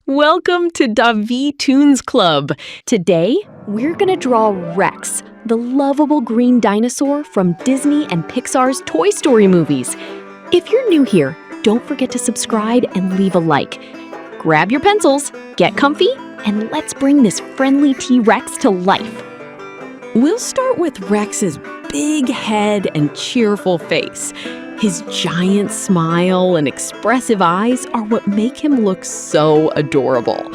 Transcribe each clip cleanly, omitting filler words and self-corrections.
Welcome to Davi Toons Club. Today, we're gonna draw Rex, the lovable green dinosaur from Disney and Pixar's Toy Story movies. If you're new here, don't forget to subscribe and leave a like. Grab your pencils, get comfy, and let's bring this friendly T-Rex to life. We'll start with Rex's big head and cheerful face. His giant smile and expressive eyes are what make him look so adorable.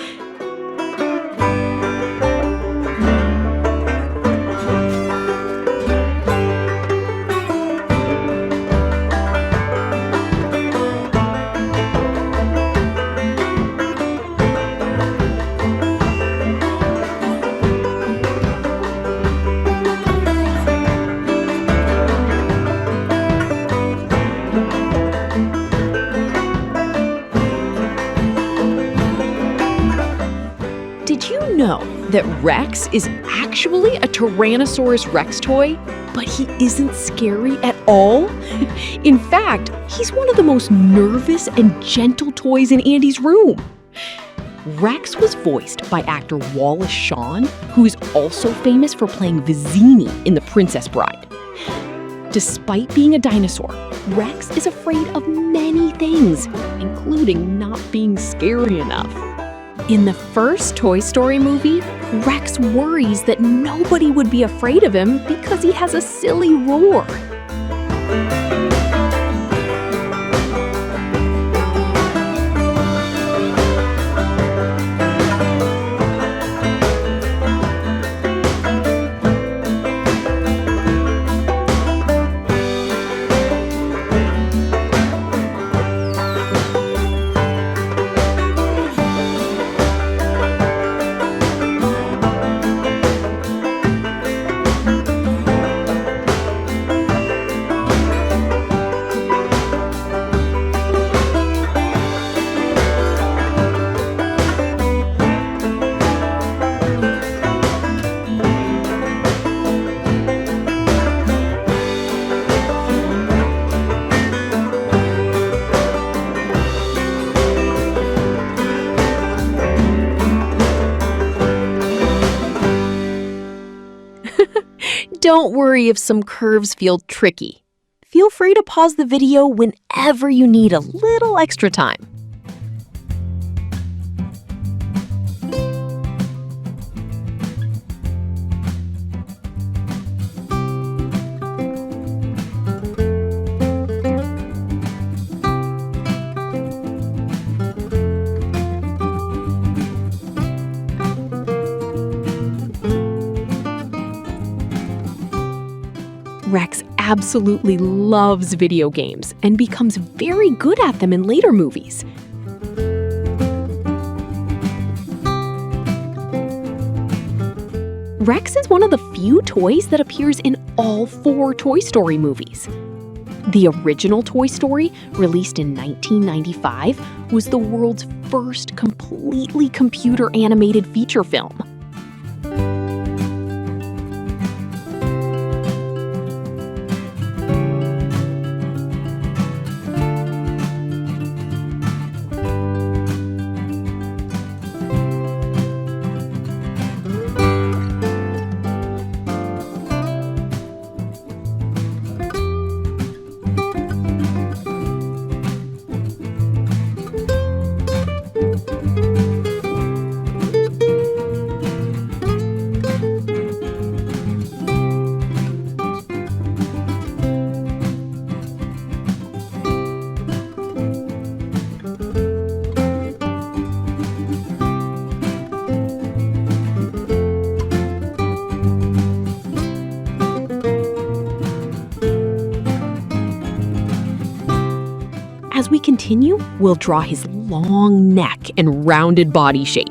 Did you know that Rex is actually a Tyrannosaurus Rex toy, but he isn't scary at all? In fact, he's one of the most nervous and gentle toys in Andy's room. Rex was voiced by actor Wallace Shawn, who is also famous for playing Vizzini in The Princess Bride. Despite being a dinosaur, Rex is afraid of many things, including not being scary enough. In the first Toy Story movie, Rex worries that nobody would be afraid of him because he has a silly roar. Don't worry if some curves feel tricky. Feel free to pause the video whenever you need a little extra time. Rex absolutely loves video games and becomes very good at them in later movies. Rex is one of the few toys that appears in all 4 Toy Story movies. The original Toy Story, released in 1995, was the world's first completely computer-animated feature film. As we continue, we'll draw his long neck and rounded body shape.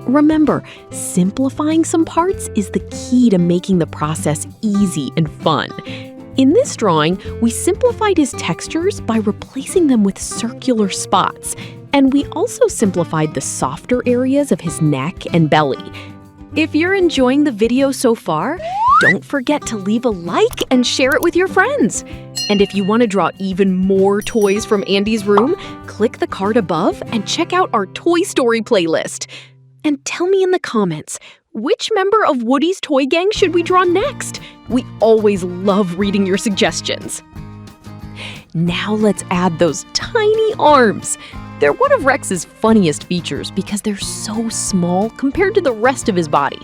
Remember, simplifying some parts is the key to making the process easy and fun. In this drawing, we simplified his textures by replacing them with circular spots, and we also simplified the softer areas of his neck and belly. If you're enjoying the video so far, don't forget to leave a like and share it with your friends. And if you want to draw even more toys from Andy's room, click the card above and check out our Toy Story playlist. And tell me in the comments, which member of Woody's toy gang should we draw next? We always love reading your suggestions. Now let's add those tiny arms. They're one of Rex's funniest features because they're so small compared to the rest of his body.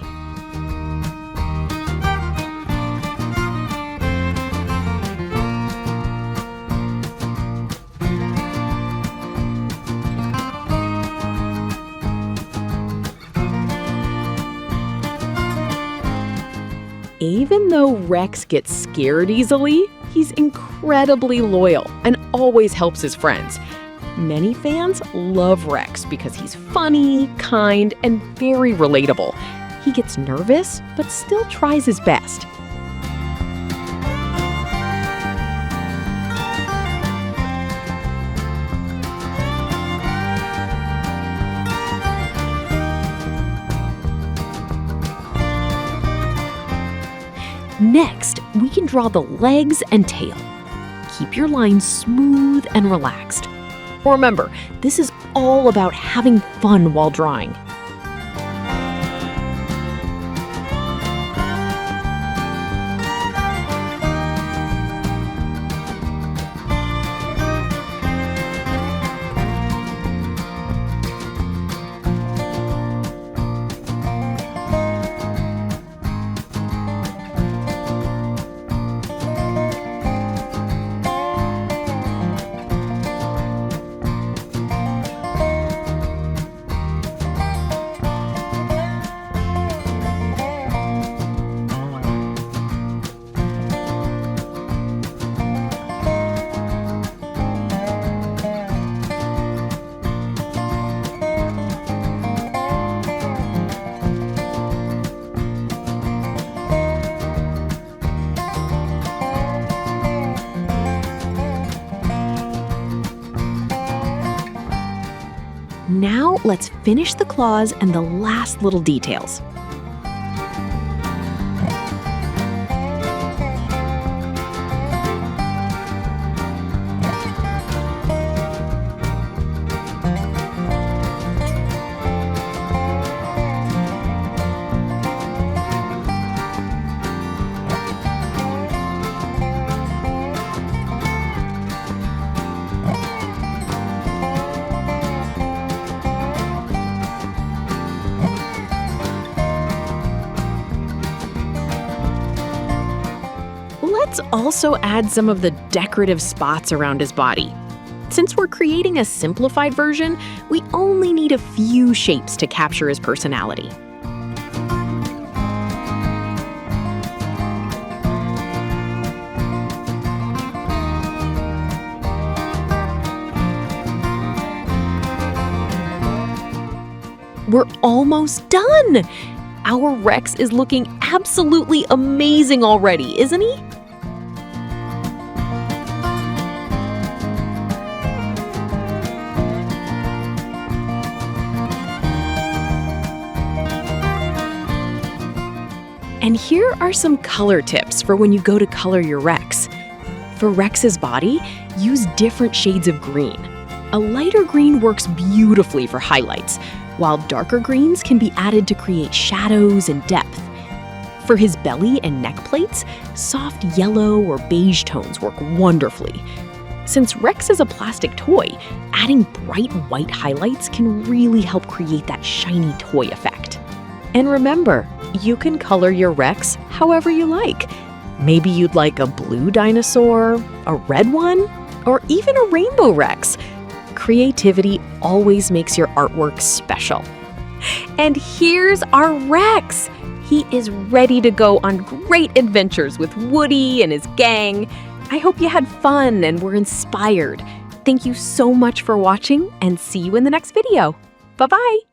Even though Rex gets scared easily, he's incredibly loyal and always helps his friends. Many fans love Rex because he's funny, kind, and very relatable. He gets nervous, but still tries his best. Next, we can draw the legs and tail. Keep your lines smooth and relaxed. Remember, this is all about having fun while drawing. Now let's finish the claws and the last little details. Let's also add some of the decorative spots around his body. Since we're creating a simplified version, we only need a few shapes to capture his personality. We're almost done! Our Rex is looking absolutely amazing already, isn't he? And here are some color tips for when you go to color your Rex. For Rex's body, use different shades of green. A lighter green works beautifully for highlights, while darker greens can be added to create shadows and depth. For his belly and neck plates, soft yellow or beige tones work wonderfully. Since Rex is a plastic toy, adding bright white highlights can really help create that shiny toy effect. And remember, you can color your Rex however you like. Maybe you'd like a blue dinosaur, a red one, or even a rainbow Rex. Creativity always makes your artwork special. And here's our Rex! He is ready to go on great adventures with Woody and his gang. I hope you had fun and were inspired. Thank you so much for watching, and see you in the next video. Bye-bye!